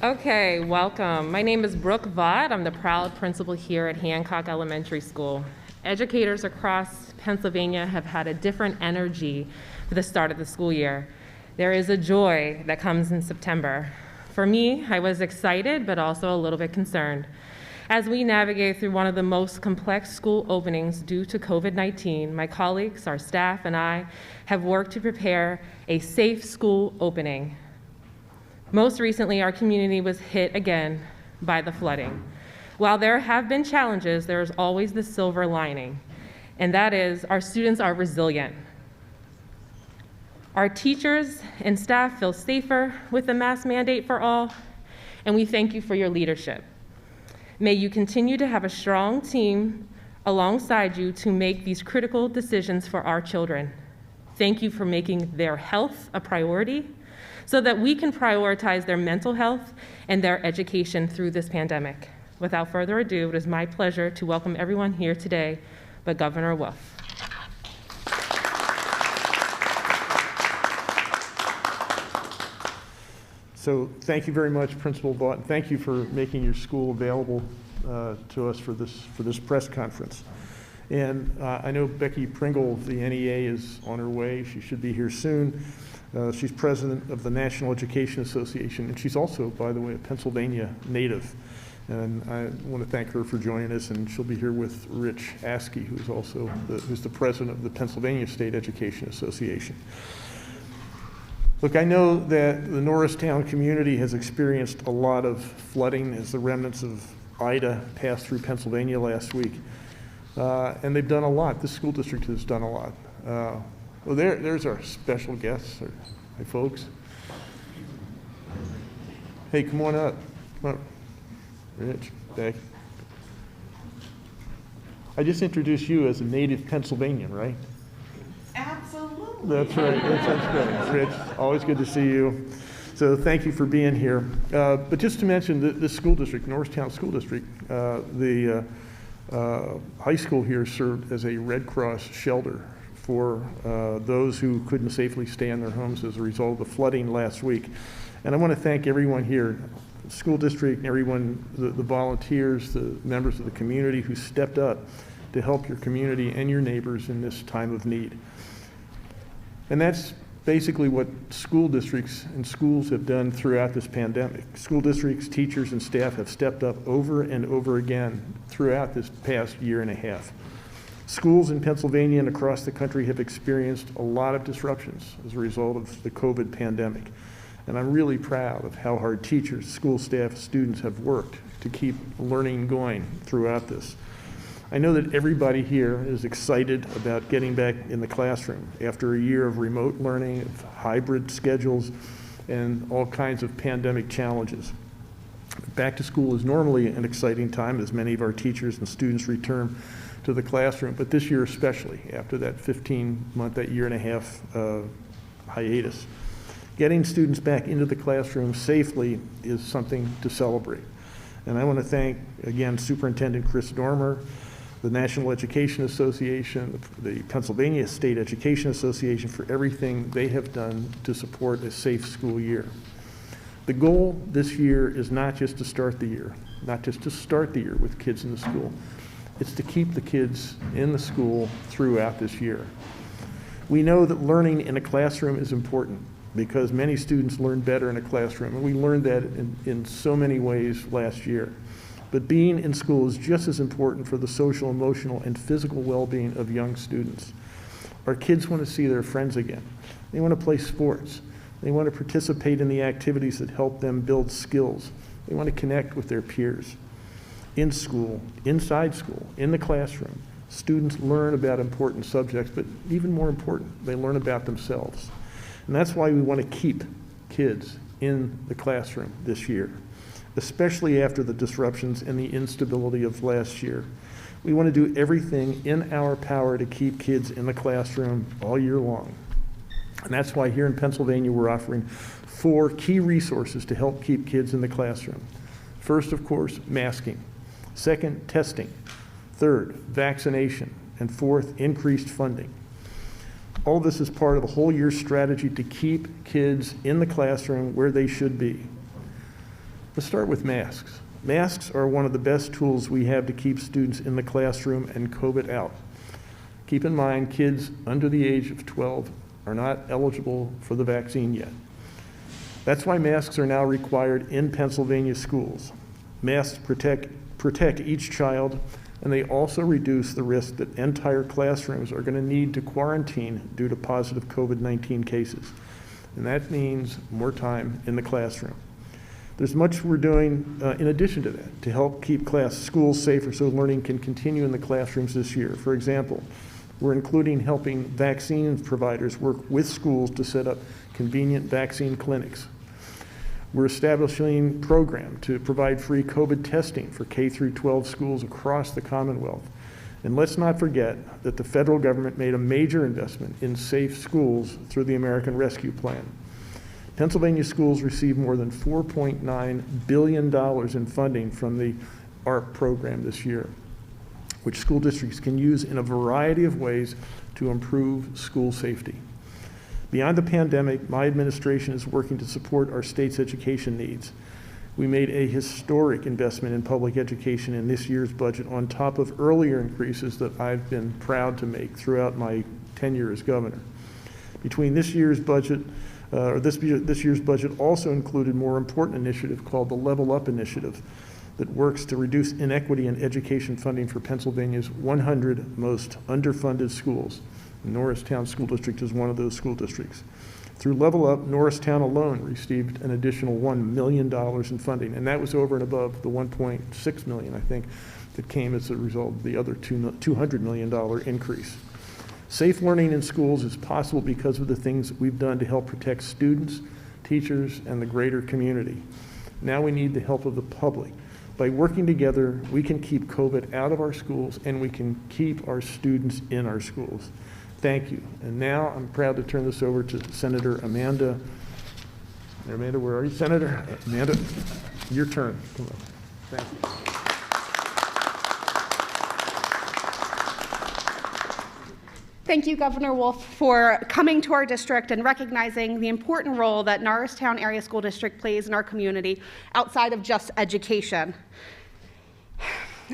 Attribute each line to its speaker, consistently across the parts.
Speaker 1: Okay, welcome. My name is Brooke Vaught. I'm the proud principal here at Hancock Elementary School. Educators across Pennsylvania have had a different energy for the start of the school year. There is a joy that comes in September. For me, I was excited, but also a little bit concerned. As we navigate through one of the most complex school openings due to COVID-19, my colleagues, our staff, and I have worked to prepare a safe school opening. Most recently, our community was hit again by the flooding. While there have been challenges, there is always the silver lining, and that is our students are resilient. Our teachers and staff feel safer with the mask mandate for all, and we thank you for your leadership. May you continue to have a strong team alongside you to make these critical decisions for our children. Thank you for making their health a priority so that we can prioritize their mental health and their education through this pandemic. Without further ado, it is my pleasure to welcome everyone here today, but Governor Wolf.
Speaker 2: So thank you very much, Principal Vaught, and thank you for making your school available to us for this press conference. And I know Becky Pringle of the NEA is on her way. She should be here soon. She's president of the National Education Association, and she's also, by the way, a Pennsylvania native. And I want to thank her for joining us, and she'll be here with Rich Askey, who's also who's the president of the Pennsylvania State Education Association. Look, I know that the Norristown community has experienced a lot of flooding as the remnants of Ida passed through Pennsylvania last week. And they've done a lot. This school district has done a lot. Well, there's our special guests. Hey, folks. Hey, come on up. Come on. Rich, Becky. I just introduced you as a native Pennsylvanian, right?
Speaker 3: Absolutely.
Speaker 2: That's right. That's great. Rich, always good to see you. So thank you for being here. But just to mention, this school district, Norristown School District, the high school here served as a Red Cross shelter for those who couldn't safely stay in their homes as a result of the flooding last week. And I want to thank everyone here, the school district, everyone, the volunteers, the members of the community who stepped up to help your community and your neighbors in this time of need. And that's basically what school districts and schools have done throughout this pandemic. School districts, teachers, and staff have stepped up over and over again throughout this past year and a half. Schools in Pennsylvania and across the country have experienced a lot of disruptions as a result of the COVID pandemic. And I'm really proud of how hard teachers, school staff, students have worked to keep learning going throughout this. I know that everybody here is excited about getting back in the classroom after a year of remote learning, of hybrid schedules, and all kinds of pandemic challenges. Back to school is normally an exciting time as many of our teachers and students return to the classroom, but this year especially, after that 15-month, that year and a half hiatus. Getting students back into the classroom safely is something to celebrate. And I want to thank, again, Superintendent Chris Dormer, the National Education Association, the Pennsylvania State Education Association for everything they have done to support a safe school year. The goal this year is not just to start the year, with kids in the school. It's to keep the kids in the school throughout this year. We know that learning in a classroom is important because many students learn better in a classroom, and we learned that in so many ways last year. But being in school is just as important for the social, emotional, and physical well-being of young students. Our kids want to see their friends again. They want to play sports. They want to participate in the activities that help them build skills. They want to connect with their peers. In school, inside school, in the classroom, students learn about important subjects, but even more important, they learn about themselves. And that's why we want to keep kids in the classroom this year, especially after the disruptions and the instability of last year. We want to do everything in our power to keep kids in the classroom all year long. And that's why here in Pennsylvania, we're offering 4 key resources to help keep kids in the classroom. First, of course, masking. Second, testing. Third, vaccination. And fourth, increased funding. All this is part of a whole year strategy to keep kids in the classroom where they should be. Let's start with masks. Masks are one of the best tools we have to keep students in the classroom and COVID out. Keep in mind, kids under the age of 12 are not eligible for the vaccine yet. That's why masks are now required in Pennsylvania schools. Masks protect each child, and they also reduce the risk that entire classrooms are going to need to quarantine due to positive COVID-19 cases. And that means more time in the classroom. There's much we're doing in addition to that to help keep schools safer so learning can continue in the classrooms this year. For example, we're including helping vaccine providers work with schools to set up convenient vaccine clinics. We're establishing a program to provide free COVID testing for K through 12 schools across the Commonwealth. And let's not forget that the federal government made a major investment in safe schools through the American Rescue Plan. Pennsylvania schools receive more than $4.9 billion in funding from the ARP program this year, which school districts can use in a variety of ways to improve school safety. Beyond the pandemic, my administration is working to support our state's education needs. We made a historic investment in public education in this year's budget on top of earlier increases that I've been proud to make throughout my tenure as governor. Between this year's budget, this year's budget also included a more important initiative called the Level Up Initiative that works to reduce inequity in education funding for Pennsylvania's 100 most underfunded schools. Norristown School District is one of those school districts. Through Level Up, Norristown alone received an additional $1 million in funding, and that was over and above the $1.6 million, I think, that came as a result of the other $200 million increase. Safe learning in schools is possible because of the things that we've done to help protect students, teachers, and the greater community. Now we need the help of the public. By working together, we can keep COVID out of our schools, and we can keep our students in our schools. Thank you. And now I'm proud to turn this over to Senator Amanda. Amanda, where are you, Senator? Amanda, your turn. Come on. Thank you.
Speaker 4: Thank you, Governor Wolf, for coming to our district and recognizing the important role that Norristown Area School District plays in our community outside of just education.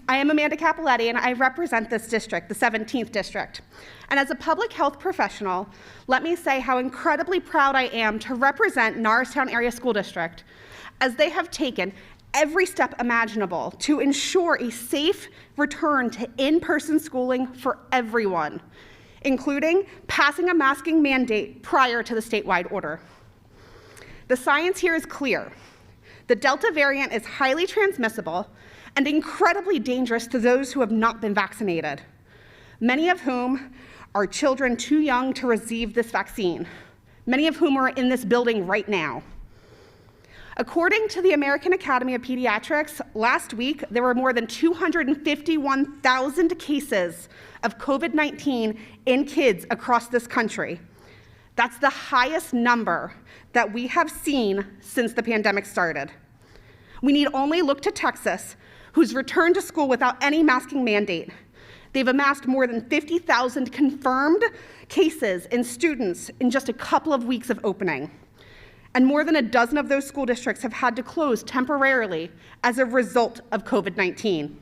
Speaker 4: I am Amanda Capoletti, and I represent this district, the 17th district. And as a public health professional, let me say how incredibly proud I am to represent Norristown Area School District, as they have taken every step imaginable to ensure a safe return to in-person schooling for everyone, including passing a masking mandate prior to the statewide order. The science here is clear. The Delta variant is highly transmissible and incredibly dangerous to those who have not been vaccinated, many of whom are children too young to receive this vaccine, many of whom are in this building right now. According to the American Academy of Pediatrics, last week there were more than 251,000 cases of COVID-19 in kids across this country. That's the highest number that we have seen since the pandemic started. We need only look to Texas, who's returned to school without any masking mandate. They've amassed more than 50,000 confirmed cases in students in just a couple of weeks of opening. And more than a dozen of those school districts have had to close temporarily as a result of COVID-19.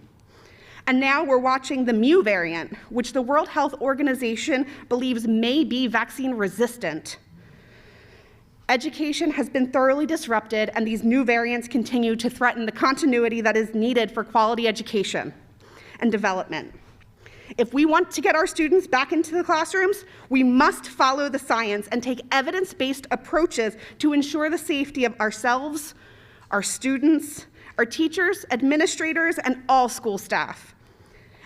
Speaker 4: And now we're watching the Mu variant, which the World Health Organization believes may be vaccine resistant. Education has been thoroughly disrupted, and these new variants continue to threaten the continuity that is needed for quality education and development. If we want to get our students back into the classrooms, we must follow the science and take evidence-based approaches to ensure the safety of ourselves, our students, our teachers, administrators, and all school staff.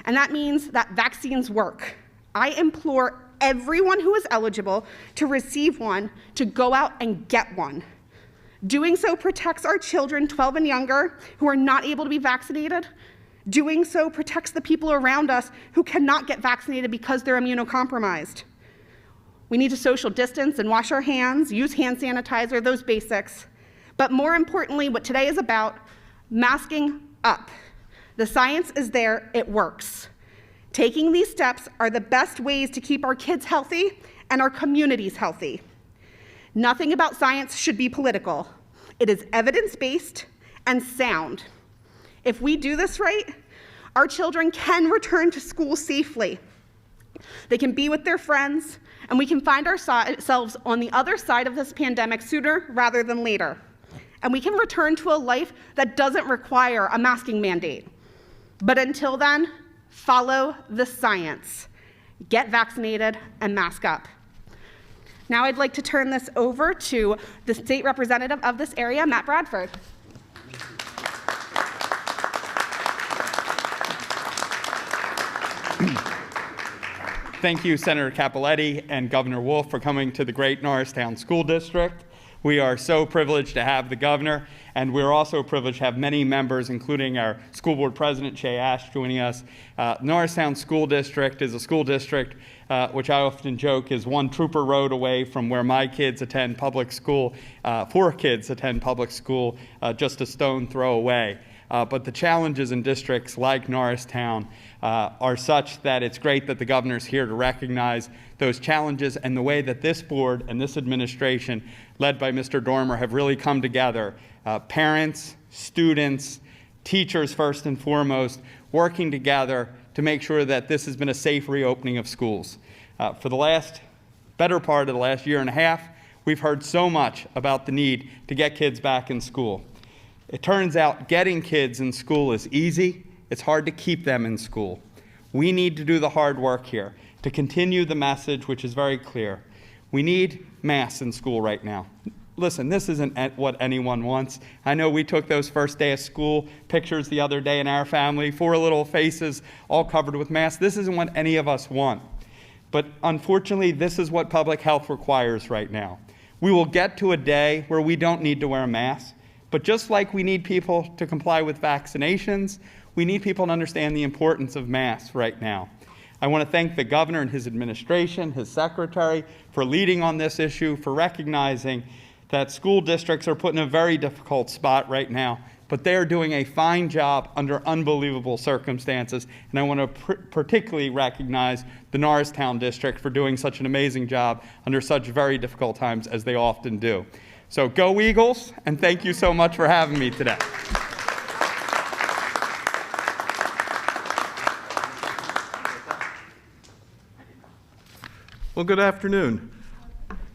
Speaker 4: And that means that vaccines work. I implore everyone who is eligible to receive one to go out and get one. Doing so protects our children 12 and younger who are not able to be vaccinated. Doing so protects the people around us who cannot get vaccinated because they're immunocompromised. We need to social distance and wash our hands, use hand sanitizer, those basics. But more importantly, what today is about, masking up. The science is there, it works. Taking these steps are the best ways to keep our kids healthy and our communities healthy. Nothing about science should be political. It is evidence-based, and sound. If we do this right, our children can return to school safely. They can be with their friends, and we can find ourselves on the other side of this pandemic sooner rather than later. And we can return to a life that doesn't require a masking mandate. But until then, follow the science. Get vaccinated and mask up. Now I'd like to turn this over to the state representative of this area, Matt Bradford.
Speaker 5: Thank you, Senator Capoletti and Governor Wolf, for coming to the great Norristown School District. We are so privileged to have the governor, and we're also privileged to have many members, including our school board president, Shay Ash, joining us. Norristown School District is a school district which I often joke is one Trooper Road away from where my kids attend public school. 4 kids attend public school, just a stone throw away. But the challenges in districts like Norristown are such that it's great that the governor's here to recognize those challenges and the way that this board and this administration, led by Mr. Dormer, have really come together. Parents, students, teachers first and foremost, working together to make sure that this has been a safe reopening of schools. For the better part of the last year and a half, we've heard so much about the need to get kids back in school. It turns out getting kids in school is easy. It's hard to keep them in school. We need to do the hard work here to continue the message, which is very clear. We need masks in school right now. Listen, this isn't what anyone wants. I know we took those first day of school pictures the other day in our family, 4 little faces all covered with masks. This isn't what any of us want. But unfortunately, this is what public health requires right now. We will get to a day where we don't need to wear a mask. But just like we need people to comply with vaccinations, we need people to understand the importance of masks right now. I want to thank the governor and his administration, his secretary, for leading on this issue, for recognizing that school districts are put in a very difficult spot right now, but they are doing a fine job under unbelievable circumstances. And I want to particularly recognize the Norristown district for doing such an amazing job under such very difficult times as they often do. So go Eagles, and thank you so much for having me today.
Speaker 6: Well, good afternoon.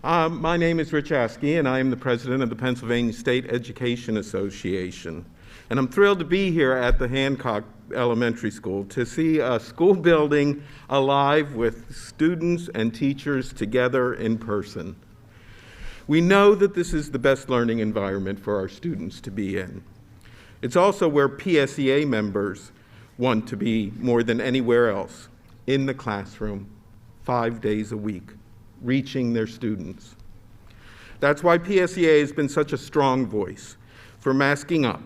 Speaker 6: My name is Rich Askey, and I am the president of the Pennsylvania State Education Association. And I'm thrilled to be here at the Hancock Elementary School to see a school building alive with students and teachers together in person. We know that this is the best learning environment for our students to be in. It's also where PSEA members want to be more than anywhere else, in the classroom, 5 days a week, reaching their students. That's why PSEA has been such a strong voice for masking up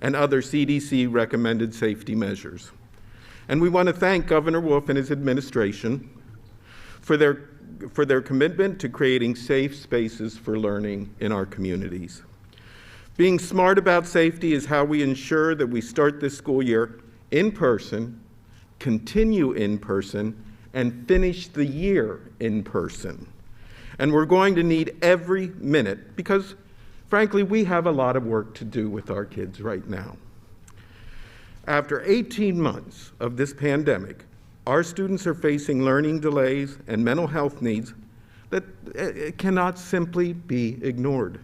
Speaker 6: and other CDC recommended safety measures. And we want to thank Governor Wolf and his administration for their commitment to creating safe spaces for learning in our communities. Being smart about safety is how we ensure that we start this school year in person, continue in person, and finish the year in person. And we're going to need every minute because, frankly, we have a lot of work to do with our kids right now. After 18 months of this pandemic, our students are facing learning delays and mental health needs that cannot simply be ignored.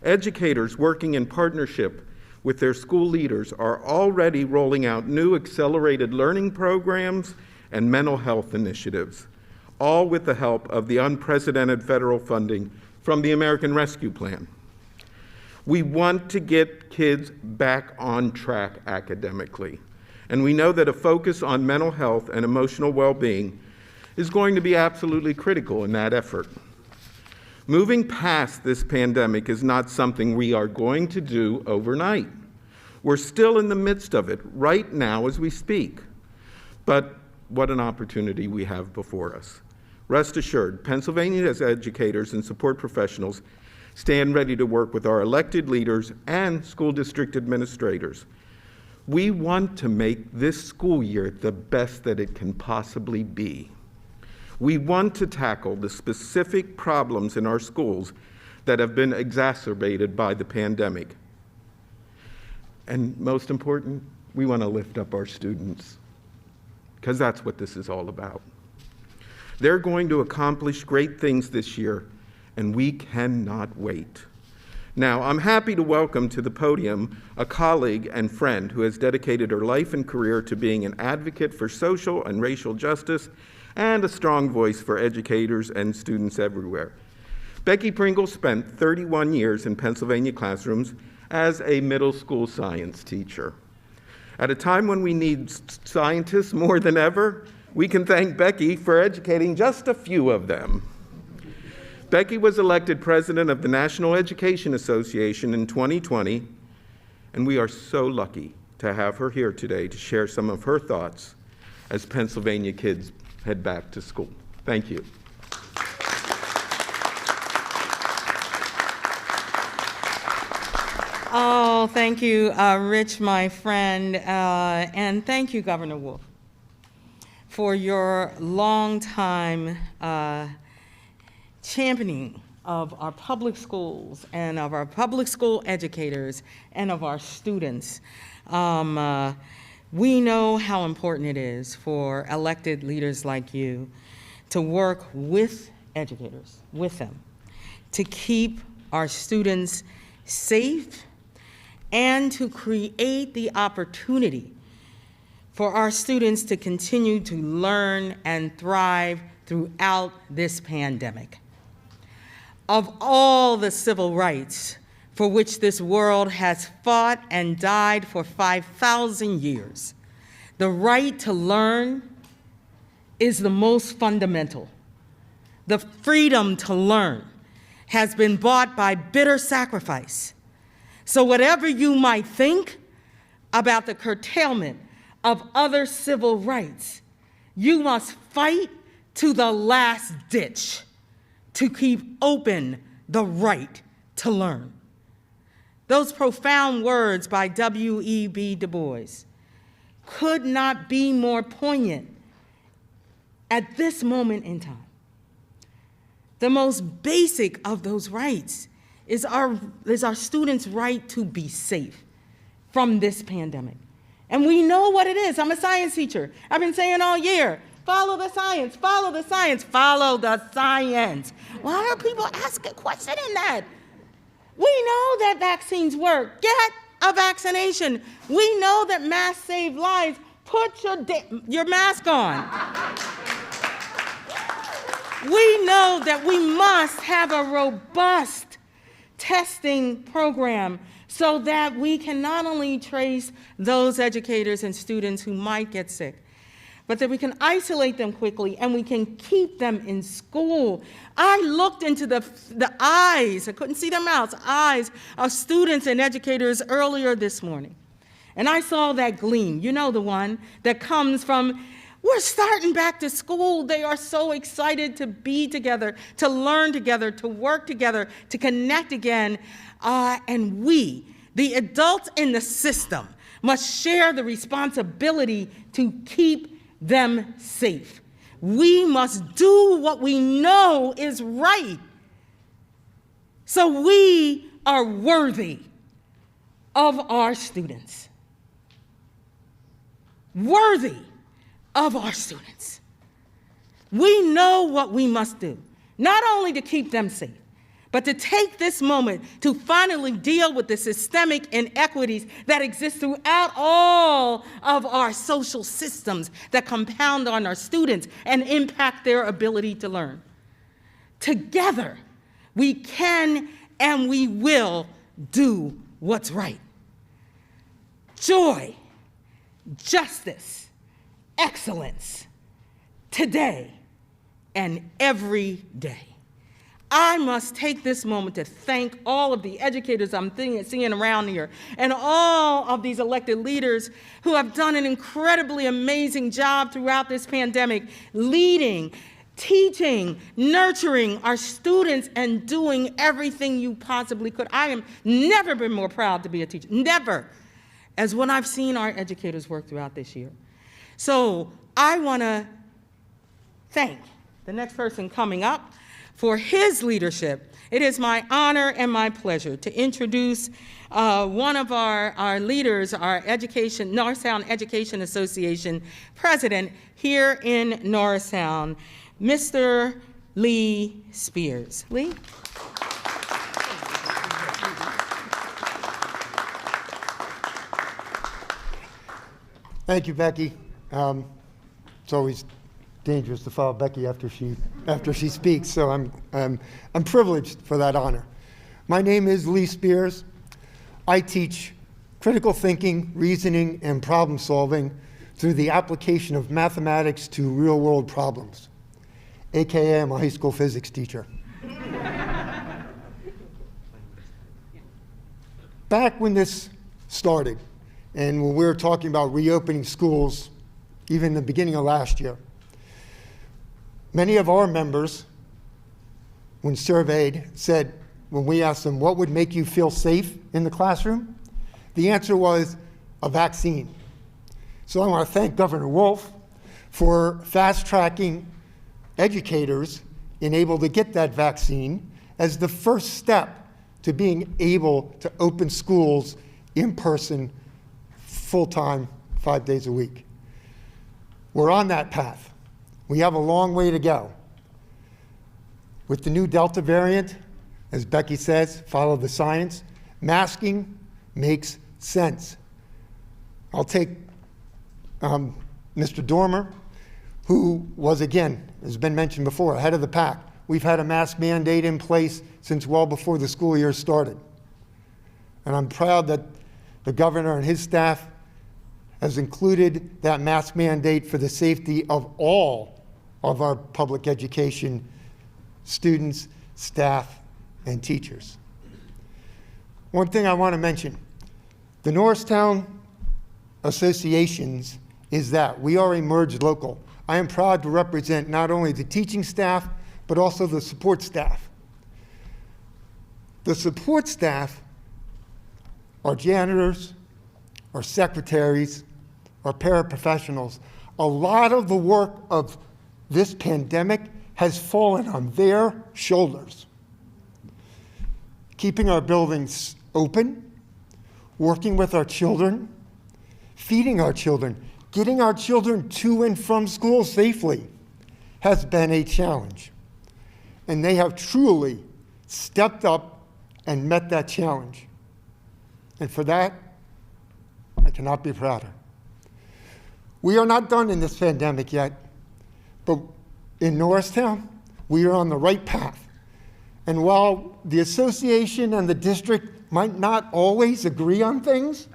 Speaker 6: Educators working in partnership with their school leaders are already rolling out new accelerated learning programs and mental health initiatives, all with the help of the unprecedented federal funding from the American Rescue Plan. We want to get kids back on track academically. And we know that a focus on mental health and emotional well-being is going to be absolutely critical in that effort. Moving past this pandemic is not something we are going to do overnight. We're still in the midst of it right now as we speak. But what an opportunity we have before us. Rest assured, Pennsylvania's educators and support professionals stand ready to work with our elected leaders and school district administrators. We want to make this school year the best that it can possibly be. We want to tackle the specific problems in our schools that have been exacerbated by the pandemic. And most important, we want to lift up our students, because that's what this is all about. They're going to accomplish great things this year, and we cannot wait. Now, I'm happy to welcome to the podium a colleague and friend who has dedicated her life and career to being an advocate for social and racial justice and a strong voice for educators and students everywhere. Becky Pringle spent 31 years in Pennsylvania classrooms as a middle school science teacher. At a time when we need scientists more than ever, we can thank Becky for educating just a few of them. Becky was elected president of the National Education Association in 2020, and we are so lucky to have her here today to share some of her thoughts as Pennsylvania kids head back to school. Thank you.
Speaker 7: Oh, thank you, Rich, my friend, and thank you, Governor Wolf, for your long time championing of our public schools and of our public school educators and of our students. We know how important it is for elected leaders like you to work with educators, with them, to keep our students safe and to create the opportunity for our students to continue to learn and thrive throughout this pandemic. Of all the civil rights for which this world has fought and died for 5,000 years, the right to learn is the most fundamental. The freedom to learn has been bought by bitter sacrifice. So whatever you might think about the curtailment of other civil rights, you must fight to the last ditch to keep open the right to learn. Those profound words by W.E.B. Du Bois could not be more poignant at this moment in time. The most basic of those rights is our students' right to be safe from this pandemic. And we know what it is. I'm a science teacher. I've been saying all year, follow the science, follow the science, follow the science. Why are people asking, questioning that? We know that vaccines work. Get a vaccination. We know that masks save lives. Put your mask on. We know that we must have a robust testing program so that we can not only trace those educators and students who might get sick, but that we can isolate them quickly and we can keep them in school. I looked into the eyes, I couldn't see their mouths, eyes of students and educators earlier this morning. And I saw that gleam, you know, the one that comes from, we're starting back to school. They are so excited to be together, to learn together, to work together, to connect again. And we, the adults in the system, must share the responsibility to keep them safe. We must do what we know is right. So we are worthy of our students. Worthy of our students. We know what we must do, not only to keep them safe, but to take this moment to finally deal with the systemic inequities that exist throughout all of our social systems that compound on our students and impact their ability to learn. Together, we can and we will do what's right. Joy, justice, excellence, today and every day. I must take this moment to thank all of the educators I'm seeing around here and all of these elected leaders who have done an incredibly amazing job throughout this pandemic, leading, teaching, nurturing our students, and doing everything you possibly could. I have never been more proud to be a teacher, never, as when I've seen our educators work throughout this year. So I want to thank the next person coming up for his leadership, it is my honor and my pleasure to introduce one of our leaders, our Norristown Education Association president here in Norristown, Mr. Lee Spears. Lee?
Speaker 8: Thank you, Becky. It's always dangerous to follow Becky after she speaks, so I'm privileged for that honor. My name is Lee Spears. I teach critical thinking, reasoning, and problem solving through the application of mathematics to real-world problems, AKA I'm a high school physics teacher. Back when this started, and when we were talking about reopening schools, even the beginning of last year, many of our members, when surveyed, said, when we asked them, what would make you feel safe in the classroom? The answer was a vaccine. So I want to thank Governor Wolf for fast-tracking educators and able to get that vaccine as the first step to being able to open schools in person, full-time, 5 days a week. We're on that path. We have a long way to go. With the new Delta variant, as Becky says, follow the science, masking makes sense. I'll take Mr. Dormer, who was, again, has been mentioned before, ahead of the pack. We've had a mask mandate in place since well before the school year started. And I'm proud that the governor and his staff has included that mask mandate for the safety of all of our public education students, staff, and teachers. One thing I want to mention, the Norristown associations is that we are a merged local. I am proud to represent not only the teaching staff, but also the support staff. The support staff are janitors, are secretaries, are paraprofessionals. A lot of the work of this pandemic has fallen on their shoulders. Keeping our buildings open, working with our children, feeding our children, getting our children to and from school safely has been a challenge. And they have truly stepped up and met that challenge. And for that, I cannot be prouder. We are not done in this pandemic yet, but in Norristown, we are on the right path. And while the association and the district might not always agree on things,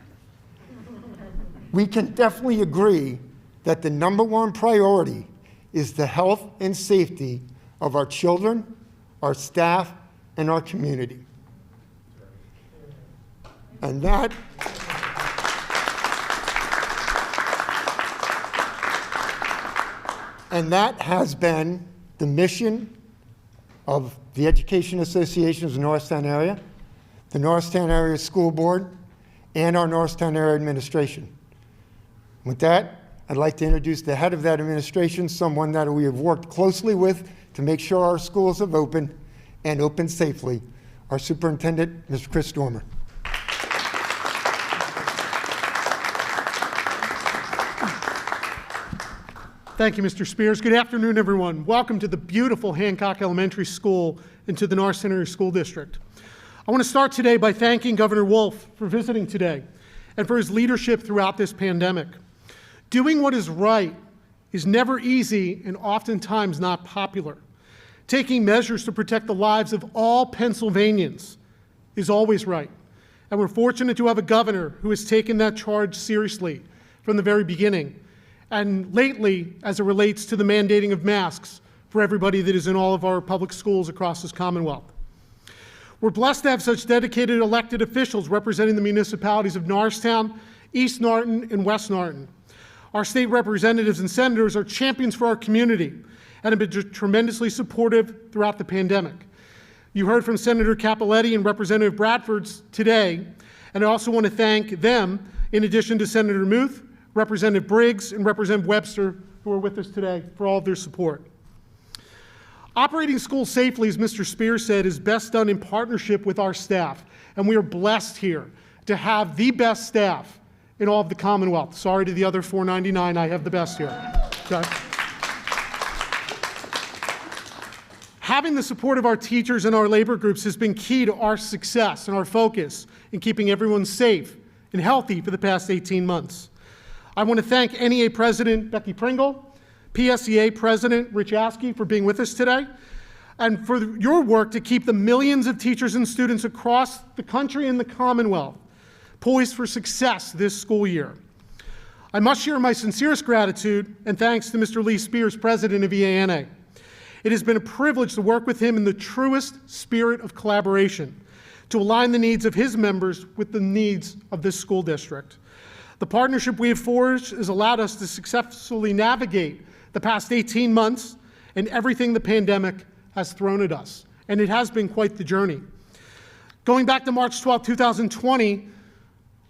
Speaker 8: we can definitely agree that the #1 priority is the health and safety of our children, our staff, and our community. And that has been the mission of the Education Associations of the Norristown Area, the Norristown Area School Board, and our Norristown Area Administration. With that, I'd like to introduce the head of that administration, someone that we have worked closely with to make sure our schools have opened and opened safely, our superintendent, Mr. Chris Dormer.
Speaker 9: Thank you, Mr. Spears. Good afternoon, everyone. Welcome to the beautiful Hancock Elementary School and to the Norristown Area School District. I want to start today by thanking Governor Wolf for visiting today and for his leadership throughout this pandemic. Doing what is right is never easy and oftentimes not popular. Taking measures to protect the lives of all Pennsylvanians is always right. And we're fortunate to have a governor who has taken that charge seriously from the very beginning. And lately, as it relates to the mandating of masks for everybody that is in all of our public schools across this Commonwealth. We're blessed to have such dedicated elected officials representing the municipalities of Norristown, East Norton, and West Norton. Our state representatives and senators are champions for our community and have been tremendously supportive throughout the pandemic. You heard from Senator Cappelletti and Representative Bradford today, and I also want to thank them, in addition to Senator Muth, Representative Briggs, and Representative Webster, who are with us today, for all of their support. Operating schools safely, as Mr. Spears said, is best done in partnership with our staff. And we are blessed here to have the best staff in all of the Commonwealth. Sorry to the other 499, I have the best here. Okay? Having the support of our teachers and our labor groups has been key to our success and our focus in keeping everyone safe and healthy for the past 18 months. I want to thank NEA President Becky Pringle, PSEA President Rich Askey for being with us today, and for your work to keep the millions of teachers and students across the country and the Commonwealth poised for success this school year. I must share my sincerest gratitude and thanks to Mr. Lee Spears, President of EANA. It has been a privilege to work with him in the truest spirit of collaboration to align the needs of his members with the needs of this school district. The partnership we have forged has allowed us to successfully navigate the past 18 months and everything the pandemic has thrown at us, and it has been quite the journey. Going back to March 12, 2020,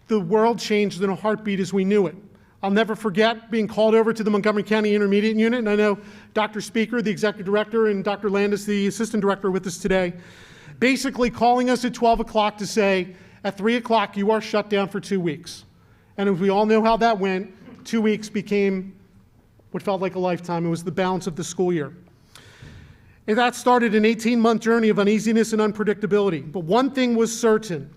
Speaker 9: the world changed in a heartbeat as we knew it. I'll never forget being called over to the Montgomery County Intermediate Unit, and I know Dr. Speaker, the Executive Director, and Dr. Landis, the Assistant Director, are with us today, basically calling us at 12 o'clock to say, at 3 o'clock, you are shut down for 2 weeks. And as we all know how that went, 2 weeks became what felt like a lifetime. It was the balance of the school year. And that started an 18-month journey of uneasiness and unpredictability. But one thing was certain.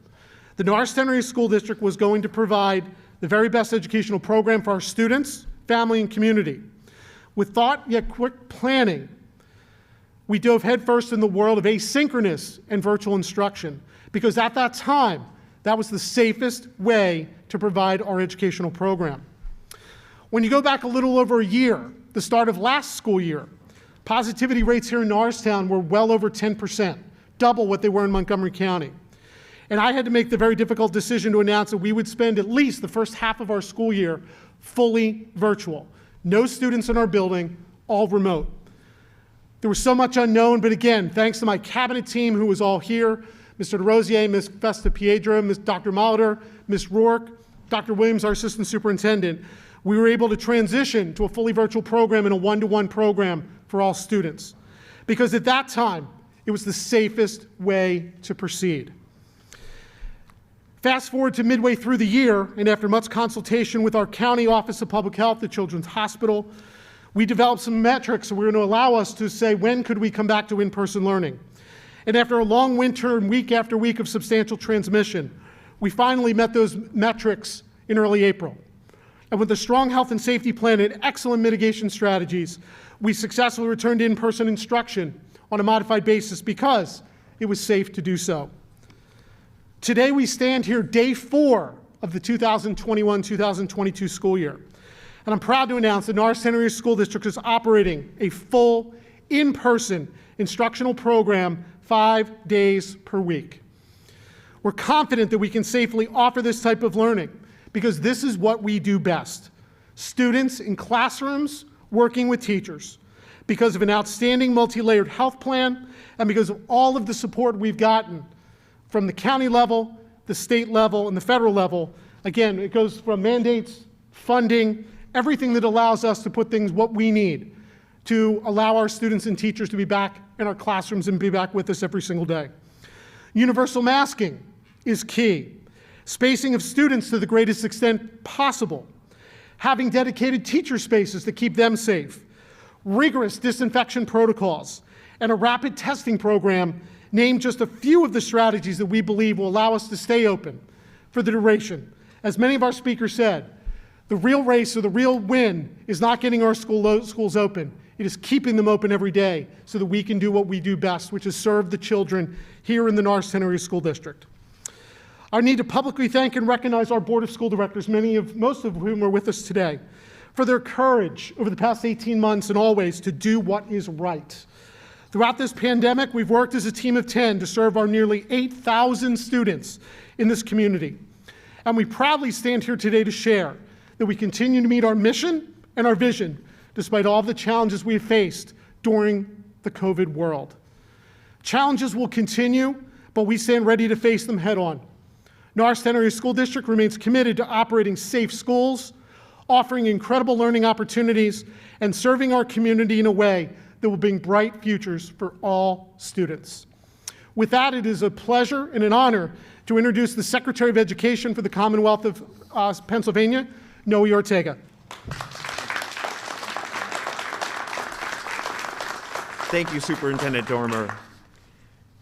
Speaker 9: The Norristown Area School District was going to provide the very best educational program for our students, family, and community. With thought yet quick planning, we dove headfirst in the world of asynchronous and virtual instruction, because at that time, that was the safest way to provide our educational program. When you go back a little over a year, the start of last school year, positivity rates here in Norristown were well over 10%, double what they were in Montgomery County. And I had to make the very difficult decision to announce that we would spend at least the first half of our school year fully virtual. No students in our building, all remote. There was so much unknown, but again, thanks to my cabinet team who was all here, Mr. DeRosier, Ms. Vesta Piedra, Ms. Dr. Molitor, Ms. Rourke, Dr. Williams, our assistant superintendent, we were able to transition to a fully virtual program and a one-to-one program for all students. Because at that time, it was the safest way to proceed. Fast forward to midway through the year, and after much consultation with our County Office of Public Health, the Children's Hospital, we developed some metrics that were going to allow us to say when could we come back to in-person learning. And after a long winter and week after week of substantial transmission, we finally met those metrics in early April. And with a strong health and safety plan and excellent mitigation strategies, we successfully returned to in-person instruction on a modified basis because it was safe to do so. Today we stand here day 4 of the 2021-2022 school year. And I'm proud to announce that Norristown Area School District is operating a full in-person instructional program 5 days per week. We're confident that we can safely offer this type of learning because this is what we do best. Students in classrooms working with teachers because of an outstanding multi-layered health plan and because of all of the support we've gotten from the county level, the state level, and the federal level. Again, it goes from mandates, funding, everything that allows us to put things what we need to allow our students and teachers to be back in our classrooms and be back with us every single day. Universal masking is key. Spacing of students to the greatest extent possible. Having dedicated teacher spaces to keep them safe. Rigorous disinfection protocols and a rapid testing program name just a few of the strategies that we believe will allow us to stay open for the duration. As many of our speakers said, the real race or the real win is not getting our schools open. It is keeping them open every day so that we can do what we do best, which is serve the children here in the Norristown Area School District. I need to publicly thank and recognize our Board of School Directors, most of whom are with us today, for their courage over the past 18 months and always to do what is right. Throughout this pandemic, we've worked as a team of 10 to serve our nearly 8,000 students in this community. And we proudly stand here today to share that we continue to meet our mission and our vision despite all the challenges we have faced during the COVID world. Challenges will continue, but we stand ready to face them head on. Norristown Area School District remains committed to operating safe schools, offering incredible learning opportunities, and serving our community in a way that will bring bright futures for all students. With that, it is a pleasure and an honor to introduce the Secretary of Education for the Commonwealth of Pennsylvania, Noe Ortega.
Speaker 10: Thank you, Superintendent Dormer.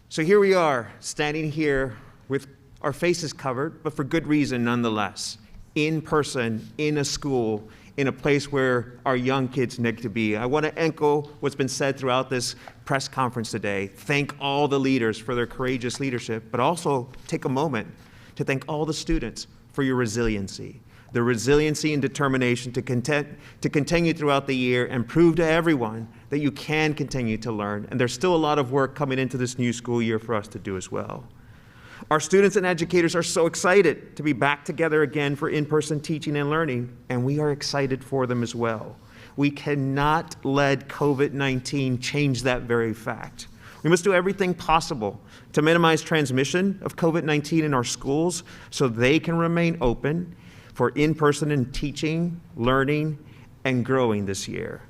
Speaker 10: So here we are, standing here with our faces covered, but for good reason nonetheless, in person, in a school, in a place where our young kids need to be. I want to echo what's been said throughout this press conference today. Thank all the leaders for their courageous leadership, but also take a moment to thank all the students for your resiliency. The resiliency and determination to continue throughout the year and prove to everyone that you can continue to learn. And there's still a lot of work coming into this new school year for us to do as well. Our students and educators are so excited to be back together again for in-person teaching and learning, and we are excited for them as well. We cannot let COVID-19 change that very fact. We must do everything possible to minimize transmission of COVID-19 in our schools so they can remain open for in-person and teaching, learning, and growing this year.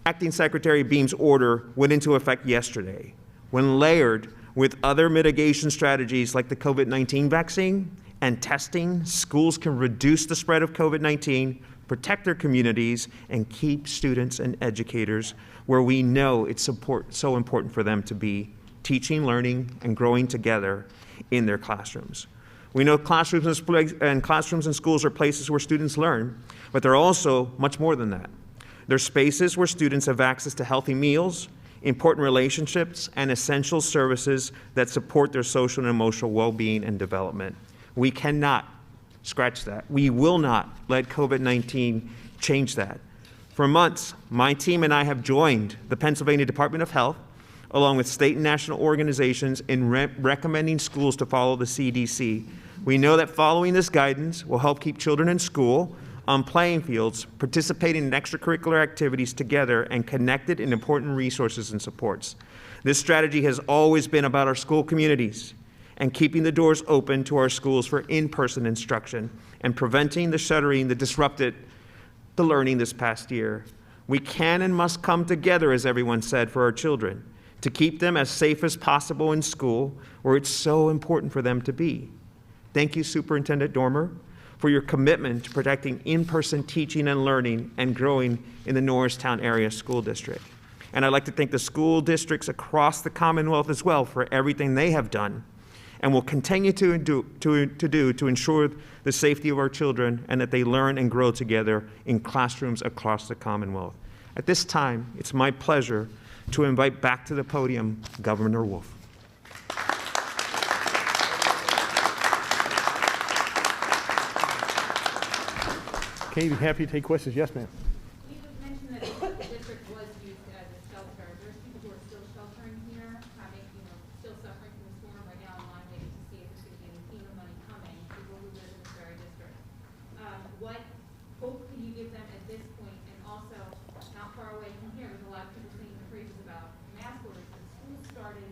Speaker 10: Acting Secretary Beam's order went into effect yesterday. When layered with other mitigation strategies like the COVID-19 vaccine and testing, schools can reduce the spread of COVID-19, protect their communities, and keep students and educators where we know it's so important for them to be teaching, learning, and growing together in their classrooms. We know classrooms and schools are places where students learn, but they're also much more than that. They're spaces where students have access to healthy meals, important relationships, and essential services that support their social and emotional well-being and development. We cannot scratch that. We will not let COVID-19 change that. For months, my team and I have joined the Pennsylvania Department of Health, along with state and national organizations, in recommending schools to follow the CDC. We know that following this guidance will help keep children in school, on playing fields, participating in extracurricular activities together, and connected in important resources and supports. This strategy has always been about our school communities and keeping the doors open to our schools for in-person instruction and preventing the shuttering that disrupted the learning this past year. We can and must come together, as everyone said, for our children, to keep them as safe as possible in school, where it's so important for them to be. Thank you, Superintendent Dormer, for your commitment to protecting in-person teaching and learning and growing in the Norristown Area School District. And I'd like to thank the school districts across the Commonwealth as well for everything they have done and will continue to do to ensure the safety of our children and that they learn and grow together in classrooms across the Commonwealth. At this time, it's my pleasure to invite back to the podium Governor Wolf.
Speaker 2: Okay, be happy to take questions. Yes, ma'am.
Speaker 11: You mentioned that the district was used as a shelter. There's people who are still sheltering here, having, still suffering from the storm right now online, waiting to see if there's going to be any FEMA money coming, people who live in this very district. What hope can you give them at this point? And also, not far away from here, there's a lot of people singing the praises about mask orders. The school started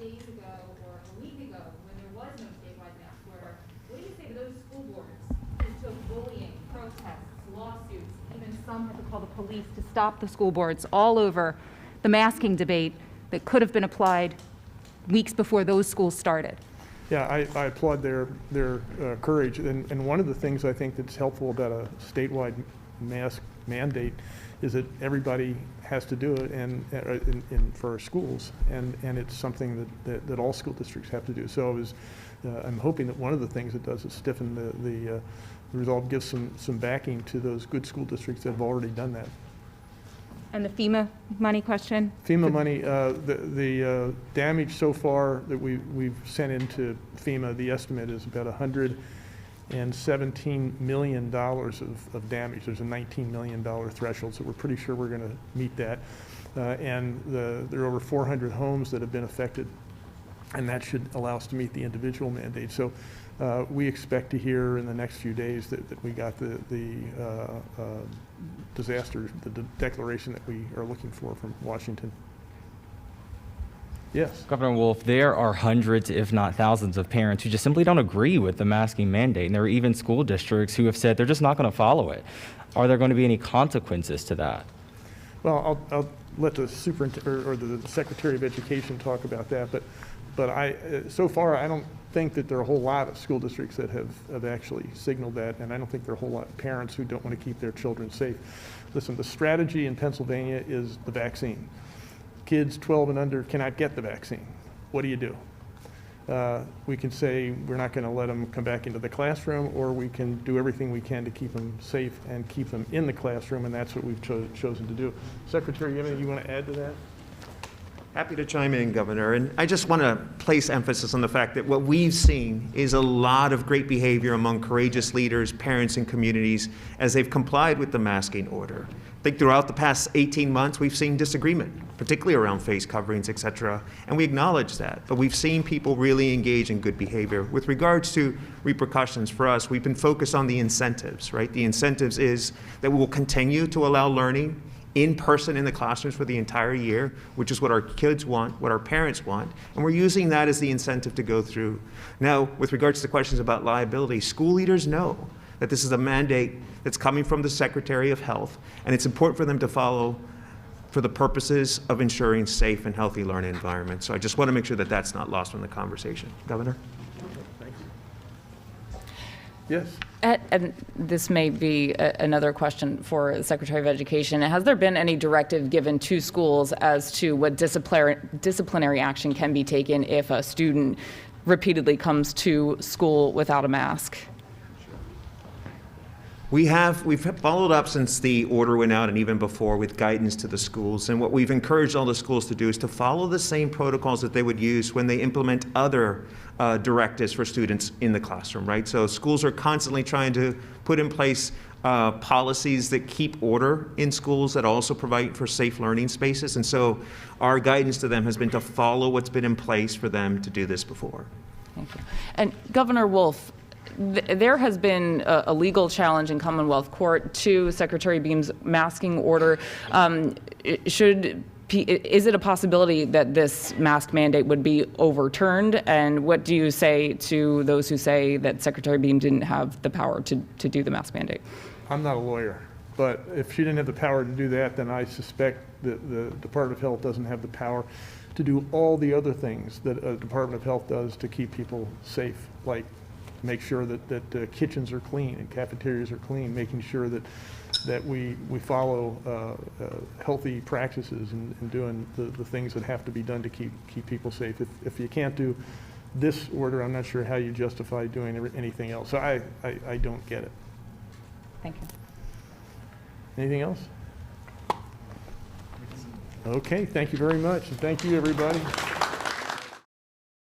Speaker 11: days ago or a week ago when there was no statewide mask order. What do you say to those school boards who took bullying, protests, lawsuits, even some had to call the police to stop the school boards all over the masking debate that could have been applied weeks before those schools started?
Speaker 2: Yeah, I applaud their courage. And one of the things I think that's helpful about a statewide mask mandate is that everybody has to do it and for our schools. And it's something that all school districts have to do. So I'm hoping that one of the things it does is stiffen the resolve, gives some backing to those good school districts that have already done that.
Speaker 11: And the FEMA money question?
Speaker 2: FEMA money, the damage so far that we've sent into FEMA, the estimate is about $117 million of damage. There's a $19 million threshold, so we're pretty sure we're going to meet that. And there are over 400 homes that have been affected, and that should allow us to meet the individual mandate. So we expect to hear in the next few days that we got the disaster, the declaration that we are looking for from Washington. Yes.
Speaker 12: Governor Wolf, there are hundreds, if not thousands, of parents who just simply don't agree with the masking mandate. And there are even school districts who have said they're just not going to follow it. Are there going to be any consequences to that?
Speaker 2: Well, let the superintendent or the Secretary of Education talk about that. But so far, I don't think that there are a whole lot of school districts that have actually signaled that, and I don't think there are a whole lot of parents who don't want to keep their children safe. Listen, the strategy in Pennsylvania is the vaccine. Kids 12 and under cannot get the vaccine. What do? We can say we're not going to let them come back into the classroom, or we can do everything we can to keep them safe and keep them in the classroom, and that's what we've chosen to do. Secretary, you have anything you want to add to that?
Speaker 10: Happy to chime in, Governor. And I just want to place emphasis on the fact that what we've seen is a lot of great behavior among courageous leaders, parents, and communities as they've complied with the masking order. I think throughout the past 18 months, we've seen disagreement, particularly around face coverings, et cetera, and we acknowledge that. But we've seen people really engage in good behavior. With regards to repercussions for us, we've been focused on the incentives, right? The incentives is that we will continue to allow learning in person in the classrooms for the entire year, which is what our kids want, what our parents want, and we're using that as the incentive to go through. Now, with regards to questions about liability, school leaders know that this is a mandate that's coming from the Secretary of Health, and it's important for them to follow for the purposes of ensuring safe and healthy learning environments. So I just want to make sure that that's not lost from the conversation. Governor?
Speaker 2: Thank you. Yes.
Speaker 13: And this may be another question for the Secretary of Education. Has there been any directive given to schools as to what disciplinary action can be taken if a student repeatedly comes to school without a mask?
Speaker 10: We've followed up since the order went out and even before with guidance to the schools. And what we've encouraged all the schools to do is to follow the same protocols that they would use when they implement other directives for students in the classroom, right? So schools are constantly trying to put in place policies that keep order in schools that also provide for safe learning spaces. And so our guidance to them has been to follow what's been in place for them to do this before. Thank you.
Speaker 13: And Governor Wolf, there has been a legal challenge in Commonwealth Court to Secretary Beam's masking order. Is it a possibility that this mask mandate would be overturned? And what do you say to those who say that Secretary Beam didn't have the power to do the mask mandate?
Speaker 2: I'm not a lawyer, but if she didn't have the power to do that, then I suspect that the Department of Health doesn't have the power to do all the other things that a Department of Health does to keep people safe, like make sure that kitchens are clean and cafeterias are clean, making sure that we follow healthy practices and doing the things that have to be done to keep people safe. If you can't do this order, I'm not sure how you justify doing anything else. So I don't get it.
Speaker 13: Thank you.
Speaker 2: Anything else? Okay, thank you very much, and thank you, everybody.